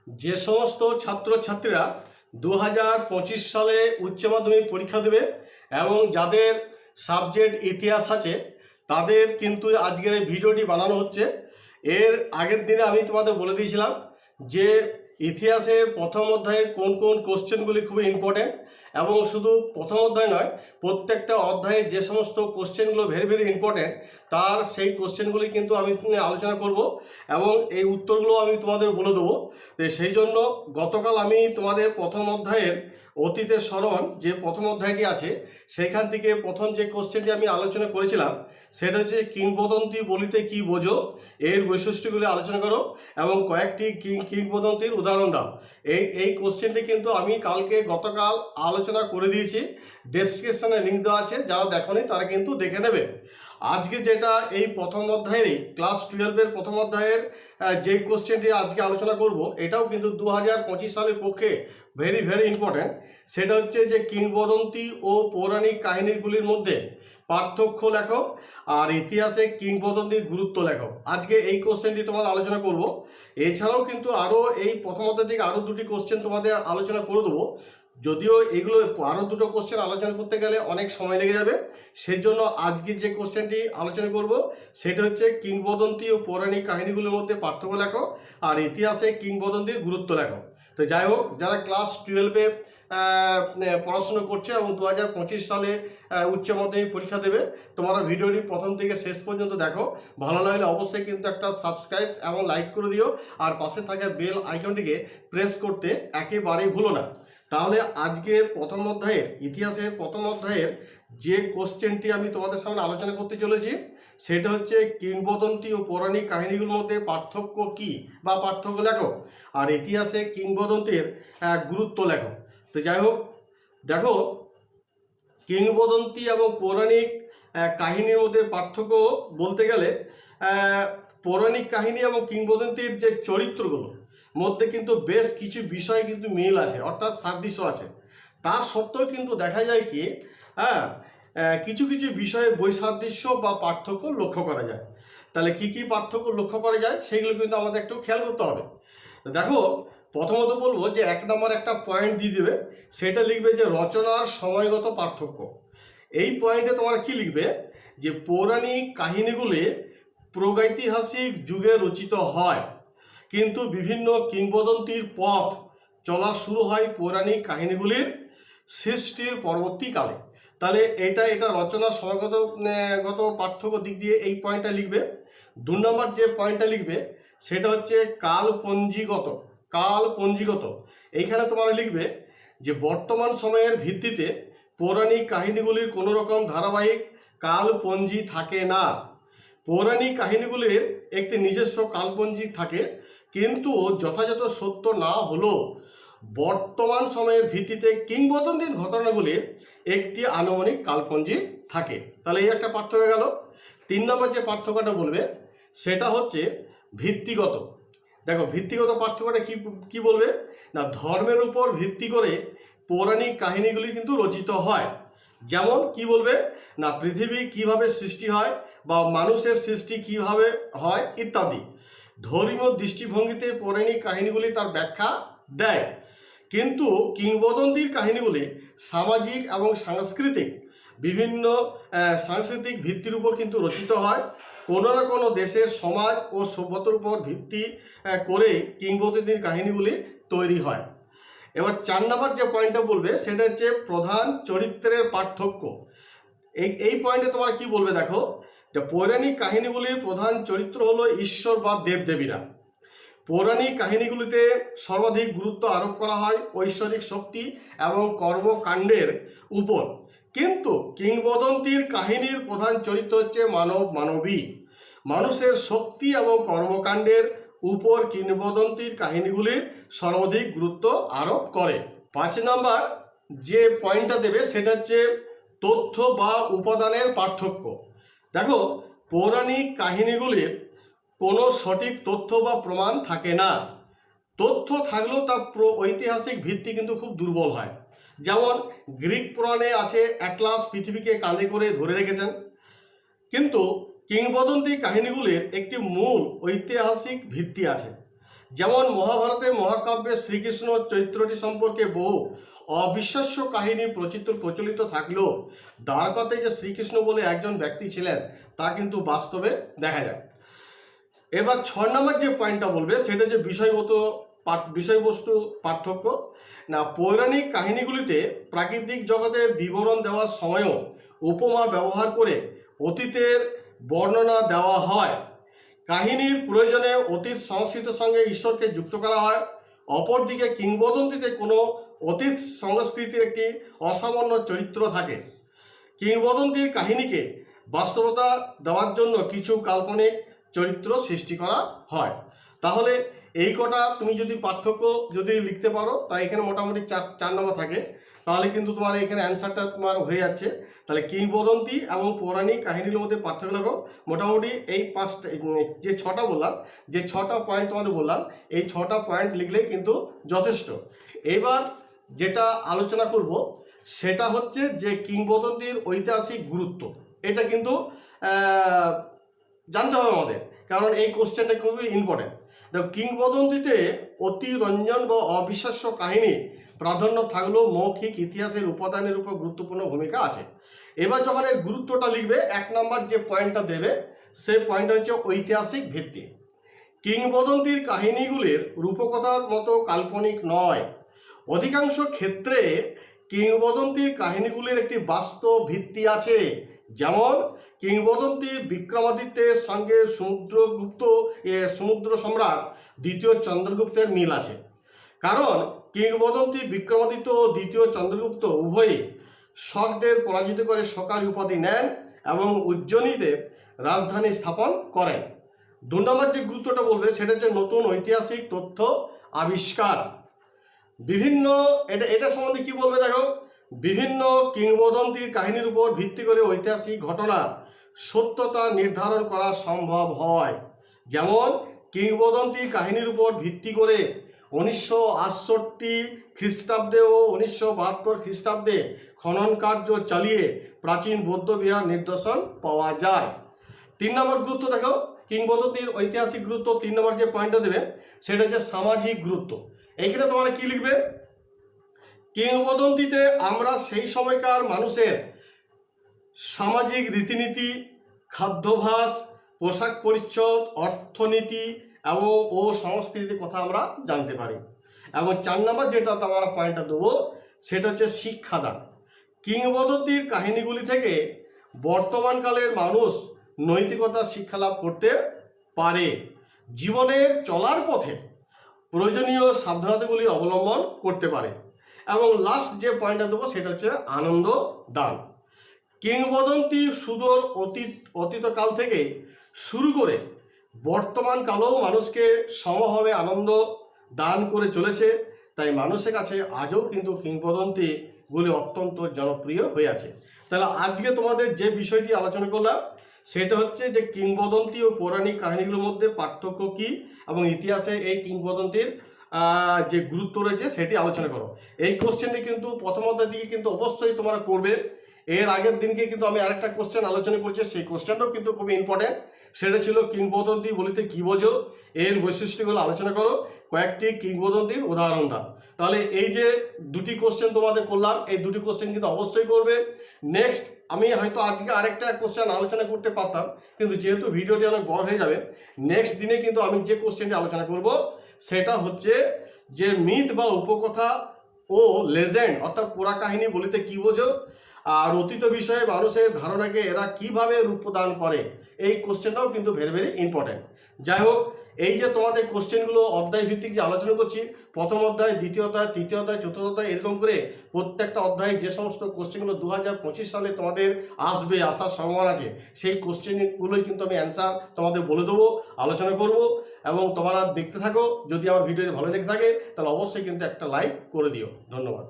যে সমস্ত ছাত্রছাত্রীরা 2025 সালে উচ্চ মাধ্যমিক পরীক্ষা দেবে এবং যাদের সাবজেক্ট ইতিহাস আছে তাদের কিন্তু আজকের এই ভিডিওটি বানানো হচ্ছে। এর আগের দিনে আমি তোমাদের বলে দিয়েছিলাম যে ইতিহাসের প্রথম অধ্যায়ে কোন কোন কোশ্চেনগুলি খুবই ইম্পর্টেন্ট, এবং শুধু প্রথম অধ্যায় নয়, প্রত্যেকটা অধ্যায়ে যে সমস্ত কোশ্চেনগুলো ভেরি ইম্পর্টেন্ট তার সেই কোশ্চেনগুলি কিন্তু আমি আলোচনা করব এবং এই উত্তরগুলো আমি তোমাদের বলে দেবো। তো সেই জন্য গতকাল আমি তোমাদের প্রথম অধ্যায়ের অতীতের স্মরণ যে প্রথম অধ্যায়টি আছে সেইখান থেকে প্রথম যে কোশ্চেনটি আমি আলোচনা করেছিলাম সেটা হচ্ছে কিংবদন্তি বলিতে কি বোঝো, এর বৈশিষ্ট্যগুলি আলোচনা করো এবং কয়েকটি কিংবদন্তির উদাহরণ দাও। এই কোশ্চেনটি কিন্তু আমি গতকাল আলোচনা করে দিয়েছি, ডেসক্রিপশনে লিঙ্ক দেওয়া আছে, যারা দেখোনি তারা কিন্তু দেখে নেবে। আজকে যেটা এই প্রথম অধ্যায়েরই ক্লাস 12-এর প্রথম অধ্যায়ের যে কোশ্চেনটি আজকে আলোচনা করব এটাও কিন্তু 2025 সালের পক্ষে ভেরি ইম্পর্ট্যান্ট। সেটা হচ্ছে যে কিংবদন্তি ও পৌরাণিক কাহিনীগুলির মধ্যে পার্থক্য লেখো আর ইতিহাসে কিংবদন্তির গুরুত্ব লেখো। আজকে এই কোশ্চেনটি তোমাদের আলোচনা করব। এছাড়াও কিন্তু আরও এই প্রথম অধ্যায় থেকে আরও দুটি কোশ্চেন তোমাদের আলোচনা করে দেবো, যদিও এগুলো আরও দুটো কোশ্চেন আলোচনা করতে গেলে অনেক সময় লেগে যাবে। সেই জন্য আজকে যে কোশ্চেনটি আলোচনা করব সেটা হচ্ছে কিংবদন্তি ও পৌরাণিক কাহিনীগুলোর মধ্যে পার্থক্য লেখো আর ইতিহাসে কিংবদন্তির গুরুত্ব লেখো। তো যাই হোক, যারা ক্লাস 12-এ পড়াশুনো করছে এবং 2025 সালে উচ্চ মাধ্যমিক পরীক্ষা দেবে, তোমরা ভিডিওটি প্রথম থেকে শেষ পর্যন্ত দেখো। ভালো লাগলে অবশ্যই কিন্তু একটা সাবস্ক্রাইব এবং লাইক করে দিও, আর পাশে থাকা বেল আইকনটিকে প্রেস করতে একেবারেই ভুলো না। তাহলে আজকের প্রথম অধ্যায়ের ইতিহাসের প্রথম অধ্যায়ের যে কোশ্চেনটি আমি তোমাদের সামনে আলোচনা করতে চলেছি সেটা হচ্ছে কিংবদন্তি ও পৌরাণিক কাহিনীগুলোর মধ্যে পার্থক্য কি বা পার্থক্য লেখো আর ইতিহাসে কিংবদন্তির গুরুত্ব লেখো। তো যাই হোক, দেখো, কিংবদন্তি এবং পৌরাণিক কাহিনীর মধ্যে পার্থক্য বলতে গেলে পৌরাণিক কাহিনী এবং কিংবদন্তির যে চরিত্রগুলো মধ্যে কিন্তু বেশ কিছু বিষয় কিন্তু মিল আছে, অর্থাৎ সাদৃশ্য আছে। তা সত্ত্বেও কিন্তু দেখা যায় কি কিছু কিছু বিষয়ে বৈসাদৃশ্য বা পার্থক্য লক্ষ্য করা যায়। তাহলে কি কি পার্থক্য লক্ষ্য করা যায় সেগুলো কিন্তু আমাদের একটু খেয়াল করতে হবে। দেখো, প্রথমত বলবো যে 1 নম্বর একটা পয়েন্ট দিয়ে দেবে, সেটা লিখবে যে রচনার সময়গত পার্থক্য। এই পয়েন্টে তোমরা কি লিখবে যে পৌরাণিক কাহিনীগুলি প্রাগৈতিহাসিক যুগে রচিত হয়, কিন্তু বিভিন্ন কিংবদন্তির পথ চলা শুরু হয় পৌরাণিক কাহিনীগুলির সৃষ্টির পরবর্তীকালে। তাহলে এটা রচনার সময়গত পার্থক্য দিক দিয়ে এই পয়েন্টটা লিখবে। 2 নম্বর যে পয়েন্টটা লিখবে সেটা হচ্ছে কালপঞ্জিগত। এইখানে তোমরা লিখবে যে বর্তমান সময়ের ভিত্তিতে পৌরাণিক কাহিনীগুলির কোনো রকম ধারাবাহিক কালপঞ্জি থাকে না। পৌরাণিক কাহিনীগুলির একটি নিজস্ব কালপঞ্জি থাকে, কিন্তু যথাযথ সত্য না হলেও বর্তমান সময়ের ভিত্তিতে কিংবদন্তির ঘটনাগুলির একটি আনুমানিক কালপঞ্জি থাকে। তাহলে এই একটা পার্থক্য গেল। 3 নম্বর যে পার্থক্যটা বলবে সেটা হচ্ছে ভিত্তিগত। দেখো, ভিত্তিগত পার্থক্যটা কি বলবে না, ধর্মের উপর ভিত্তি করে পৌরাণিক কাহিনীগুলি কিন্তু রচিত হয়। যেমন কি বলবে না, পৃথিবী কিভাবে সৃষ্টি হয় বা মানুষের সৃষ্টি কিভাবে হয় ইত্যাদি। ধর্মীয় দৃষ্টিভঙ্গিতে পৌরাণিক কাহিনীগুলি তার ব্যাখ্যা দেয়, কিন্তু কিংবদন্তির কাহিনীগুলি সামাজিক এবং বিভিন্ন সাংস্কৃতিক ভিত্তির উপর কিন্তু রচিত হয়। কোনো না কোনো দেশের সমাজ ও সভ্যতার উপর ভিত্তি করে কিংবদন্তির কাহিনীগুলি তৈরি হয়। এবার 4 নম্বর যে পয়েন্টটা বলবে সেটা হচ্ছে প্রধান চরিত্রের পার্থক্য। এই পয়েন্টে তোমরা কি বলবে, দেখো, যে পৌরাণিক কাহিনীগুলির প্রধান চরিত্র হলো ঈশ্বর বা দেবদেবীরা। পৌরাণিক কাহিনীগুলিতে সর্বাধিক গুরুত্ব আরোপ করা হয় ঐশ্বরিক শক্তি এবং কর্মকাণ্ডের উপর, কিন্তু কিংবদন্তির কাহিনীর প্রধান চরিত্র হচ্ছে মানবী। মানুষের শক্তি এবং কর্মকাণ্ডের উপর কিংবদন্তির কাহিনীগুলির সর্বাধিক গুরুত্ব আরোপ করে। 5 নম্বর যে পয়েন্টটা দেবে সেটা হচ্ছে তথ্য বা উপাদানের পার্থক্য। দেখো, পৌরাণিক কাহিনীগুলির কোনো সঠিক তথ্য বা প্রমাণ থাকে না। তথ্য থাকলেও তার ঐতিহাসিক ভিত্তি কিন্তু খুব দুর্বল হয়। যেমন গ্রিক পুরাণে আছে অ্যাটলাস পৃথিবীকে কাঁধে করে ধরে রেখেছেন, কিন্তু কিংবদন্তি কাহিনীগুলির একটি মূল ঐতিহাসিক ভিত্তি আছে। যেমন মহাভারতের মহাকাব্যে শ্রীকৃষ্ণ চরিত্রটি সম্পর্কে বহু অবিশ্বাস্য কাহিনী প্রচলিত থাকলেও দ্বারকাতে যে শ্রীকৃষ্ণ বলে একজন ব্যক্তি ছিলেন তা কিন্তু বাস্তবে দেখা যায়। এবার 6 নম্বর যে পয়েন্টটা বলবে সেটা যে বিষয়বস্তু পার্থক্য। না, পৌরাণিক কাহিনীগুলিতে প্রাকৃতিক জগতের বিবরণ দেওয়ার সময়ও উপমা ব্যবহার করে অতীতের বর্ণনা দেওয়া হয়। কাহিনীর প্রয়োজনে অতীত সংস্কৃতির সঙ্গে ঈশ্বরকে যুক্ত করা হয়। অপরদিকে কিংবদন্তিতে কোনো অতীত সংস্কৃতির একটি অসামান্য চরিত্র থাকে। কিংবদন্তির কাহিনীকে বাস্তবতা দেওয়ার জন্য কিছু কাল্পনিক চরিত্র সৃষ্টি করা হয়। তাহলে এই কটা তুমি যদি পার্থক্য যদি লিখতে পারো, তাই এখানে মোটামুটি 4 নম্বর থাকে, তাহলে কিন্তু তোমার এখানে অ্যান্সারটা তোমার হয়ে যাচ্ছে। তাহলে কিংবদন্তি এবং পৌরাণিক কাহিনীর মধ্যে পার্থক্য দেখো, মোটামুটি এই 5টা যে 6টা বললাম, যে 6টা পয়েন্ট তোমাদের বললাম, এই 6টা পয়েন্ট লিখলেই কিন্তু যথেষ্ট। এবার যেটা আলোচনা করব সেটা হচ্ছে যে কিংবদন্তির ঐতিহাসিক গুরুত্ব। এটা কিন্তু জানতে হবে আমাদের, কারণ এই কোশ্চেনটা খুবই ইম্পর্টেন্ট। দেখো, কিংবদন্তিতে অতিরঞ্জন বা অবিশ্বাস্য কাহিনী প্রাধান্য থাকলেও মৌখিক ইতিহাসের উপাদানের উপর গুরুত্বপূর্ণ ভূমিকা আছে। এবার যখন এর গুরুত্বটা লিখবে, 1 নম্বর যে পয়েন্টটা দেবে সেই পয়েন্টটা হচ্ছে ঐতিহাসিক ভিত্তি। কিংবদন্তির কাহিনীগুলির রূপকথার মতো কাল্পনিক নয়। অধিকাংশ ক্ষেত্রে কিংবদন্তির কাহিনীগুলির একটি বাস্তব ভিত্তি আছে। যেমন কিংবদন্তি বিক্রমাদিত্যের সঙ্গে সমুদ্র সম্রাট দ্বিতীয় চন্দ্রগুপ্তের মিল আছে, কারণ কিংবদন্তি বিক্রমাদিত্য ও দ্বিতীয় চন্দ্রগুপ্ত উভয়ই শকদের পরাজিত করে সকারী উপাধি নেন এবং উজ্জয়িনীতে রাজধানী স্থাপন করেন। 2 নম্বর যে গুরুত্বটা বলবে সেটা হচ্ছে নতুন ঐতিহাসিক তথ্য আবিষ্কার। এটা সম্বন্ধে কি বলবে দেখো, বিভিন্ন কিংবদন্তির কাহিনীর উপর ভিত্তি করে ঐতিহাসিক ঘটনা সত্যতা নির্ধারণ করা সম্ভব হয়। যেমন কিংবদন্তি কাহিনীর উপর ভিত্তি করে 1968 খ্রিস্টাব্দে ও 1972 খ্রিস্টাব্দে খনন কার্য চালিয়ে প্রাচীন বৌদ্ধ বিহার নিদর্শন পাওয়া যায়। 3 নম্বর গুরুত্ব দেখো, কিংবদন্তির ঐতিহাসিক গুরুত্ব 3 নম্বর যে পয়েন্টটা দেবে সেটা হচ্ছে সামাজিক গুরুত্ব। এইখানে তোমরা কি লিখবে, কিংবদন্তিতে আমরা সেই সময়কার মানুষের সামাজিক রীতিনীতি, খাদ্যাভ্যাস, পোশাক পরিচ্ছদ, অর্থনীতি ও সংস্কৃতির কথা আমরা জানতে পারি। এবং 4 নম্বর যেটা আমরা পয়েন্টটা দেবো সেটা হচ্ছে শিক্ষাদান। কিংবদন্তির কাহিনীগুলি থেকে বর্তমানকালের মানুষ নৈতিকতার শিক্ষা লাভ করতে পারে, জীবনের চলার পথে প্রয়োজনীয় সাবধানতাগুলি অবলম্বন করতে পারে। এবং লাস্ট যে পয়েন্টটা দেবো সেটা হচ্ছে আনন্দ দান। কিংবদন্তি সুদূর অতীতকাল থেকে শুরু করে বর্তমান কালেও মানুষকে সমভাবে আনন্দ দান করে চলেছে। তাই মানুষের কাছে আজও কিন্তু কিংবদন্তিগুলি অত্যন্ত জনপ্রিয় হয়ে আছে। তাহলে আজকে তোমাদের যে বিষয়টি আলোচনা করলাম সেটা হচ্ছে যে কিংবদন্তি ও পৌরাণিক কাহিনীগুলোর মধ্যে পার্থক্য কী এবং ইতিহাসে এই কিংবদন্তির যে গুরুত্ব রয়েছে সেটি আলোচনা করো। এই কোশ্চেনটি কিন্তু প্রথম অধ্যায় দিকে কিন্তু অবশ্যই তোমরা করবে। এর আগের দিনকে কিন্তু আমি আরেকটা কোশ্চেন আলোচনা করছি, সেই কোশ্চেনটাও কিন্তু খুবই ইম্পর্টেন্ট। সেটা ছিল কিংবদন্তি বলিতে কি বোঝো, এর বৈশিষ্ট্যগুলো আলোচনা করো, কয়েকটি কিংবদন্তির উদাহরণ দাও। তাহলে এই যে 2টি কোশ্চেন তোমাদের করলাম, এই 2টি কোশ্চেন কিন্তু অবশ্যই করবে। নেক্সট আমি হয়তো আজকে আরেকটা কোশ্চেন আলোচনা করতে পারতাম, কিন্তু যেহেতু ভিডিওটি অনেক বড় হয়ে যাবে, নেক্সট দিনে কিন্তু আমি যে কোশ্চেনটি আলোচনা করব সেটা হচ্ছে যে মিথ বা উপকথা ও লেজেন্ড অর্থাৎ পুরা কাহিনী বলিতে কি বোঝো, আর অতীত বিষয়ে মানুষের ধারণাকে এরা কিভাবে রূপ প্রদান করে, এই কোশ্চেনটাও কিন্তু ভেরি ভেরি ইম্পর্টেন্ট। যাই হোক, এই যে তোমাদের কোশ্চেনগুলো অধ্যায় ভিত্তিক যে আলোচনা করছি, প্রথম অধ্যায়, দ্বিতীয় অধ্যায়, তৃতীয় অধ্যায়, চতুর্থ অধ্যায়, এরকম করে প্রত্যেকটা অধ্যায়ে যে সমস্ত কোশ্চেনগুলো 2025 সালে তোমাদের আসার সম্ভাবনা আছে, সেই কোশ্চেনগুলোই কিন্তু আমি অ্যান্সার তোমাদের বলে দেবো, আলোচনা করব। এবং তোমরা দেখতে থাকো। যদি আমার ভিডিওটি ভালো লেগে থাকে তাহলে অবশ্যই কিন্তু একটা লাইক করে দিও। ধন্যবাদ।